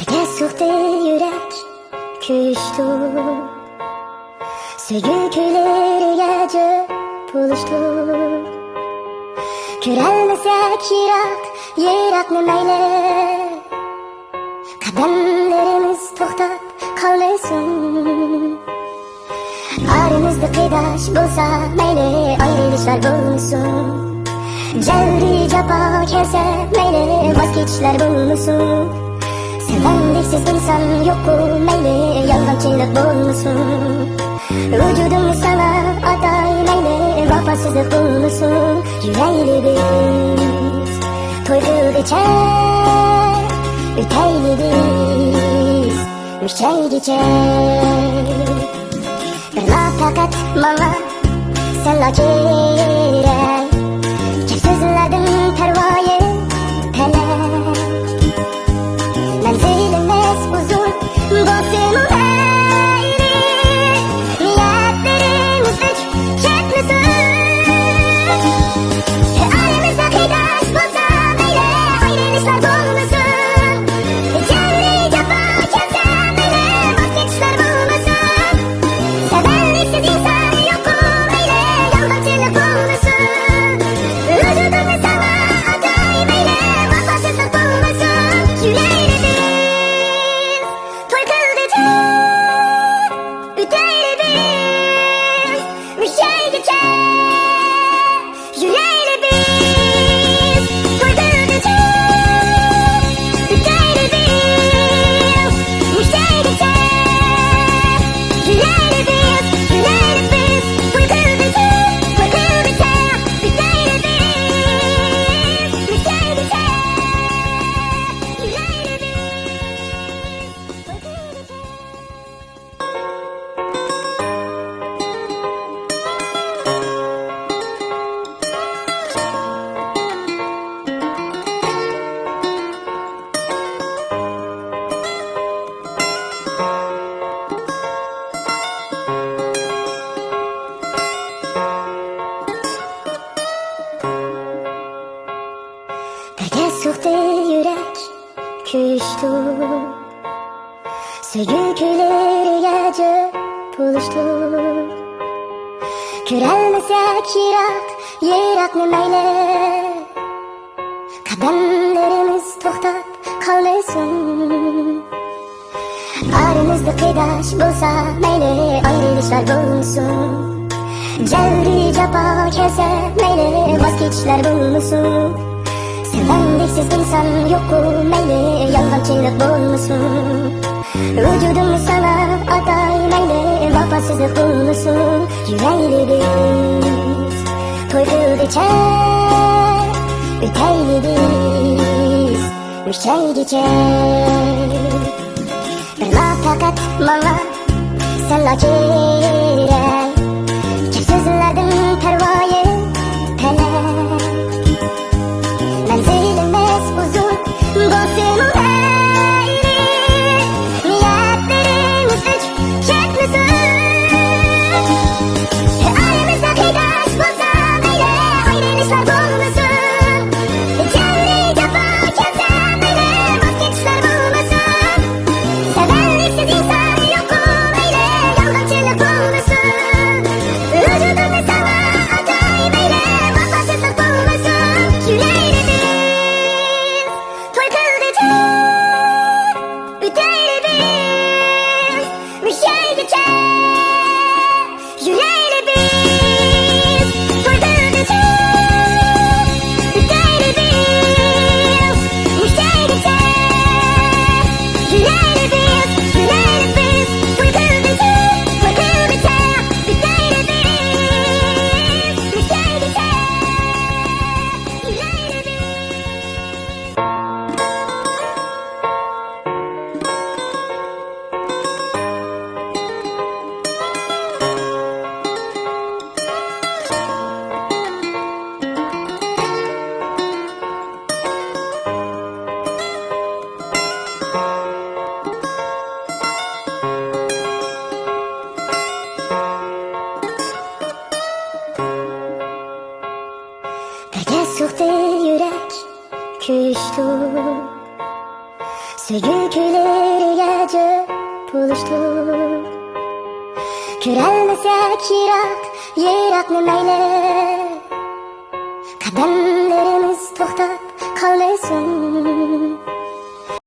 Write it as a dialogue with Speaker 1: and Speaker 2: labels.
Speaker 1: Birga so'qdi yurak kuyishdi, sevgi kuylariga jo'p bo'lishdi. Ko'rolmasak yiroqni mayli, qadamlarimiz to'xtab qolmasin. Aramizda qiyosh bo'lsa mayli, ayrilishlar bo'lmasin. Jabri jafo kelsa mayli, voz kechishlar bo'lmasin. Sevendiksiz inson yo'q-ku mayli, yolg'onchilik bo'lmasin. Vujudimni sana atay mayli, vafosizlik bo'lmasin. Yurayli biz to'y qilgacha, o'tayli biz mushaygacha. Bir faqat menga senla kerak, kim so'zladim parvoyi talab. Manzilimiz uzun bo'lsin mayli, niyatlarimiz uch ketmasin. Aramizda qiyosh bo'lsa mayli, ayrilishlar bo'lmasin. Jabri jafo kelsa mayli, voz kechishlar bo'lmasin. Sevenliksiz inson yo'q-ku mayli, yolg'onchilik bo'lmasin. Vujudimni sana atay mayli, vafosizlik bo'lmasin. Yurayli biz to'y qilgacha, o'tayli biz mushaygacha. Yurayli biz to'y qilgacha, o'tayli biz mushaygacha. Yurayli biz to'y qilgacha, o'tayli biz mushaygacha. Yurayli biz to'y birga so'qdi yurak kuyishdi, sevgi kuylariga jo'p bo'lishdi. Ko'rolmasak yiroqni mayli, qadamlarimiz to'xtab qolmasin. Aramizda qiyosh bo'lsa mayli, ayrilishlar bo'lmasin. Jabri jafo kelsa mayli, voz kechishlar bo'lmasin. Sevendiksiz inson yo'q-ku mayli, yolg'onchilik bo'lmasin. Vujudimni sana atay mayli, vafosizlik bo'lmasin. Yurayli biz to'y qilgacha, o'tayli biz mushaygacha. Bir faqat menga senla kerak, kim so'zladim parvoyi talab. Manzilimiz uzun bo'lsin mayli, niyatlarimiz uch ketmasin. Aramizda qiyosh bo'lsa mayli, ayrilishlar bo'lmasin. Jabri jafo kelsa mayli, voz kechishlar bo'lmasin. Sevenliksiz inson yo'q-ku mayli, yolg'onchilik bo'lmasin. Vujudimni sana atay mayli, vafosizlik bo'lmasin. Yurayli biz to'y qilgacha, o'tayli biz mushaygacha. Yurayli biz to'y qilgacha, o'tayli biz mushaygacha. Yurayli biz to'y qilgacha, o'tayli biz mushaygacha. Yurayli biz. Birga so'qdi yurak kuyishdi, Sögükleriga jib bo'lishdik. Ko'rolmasak yiroqni mayli, qadamlarimiz to'xtab qolmasin.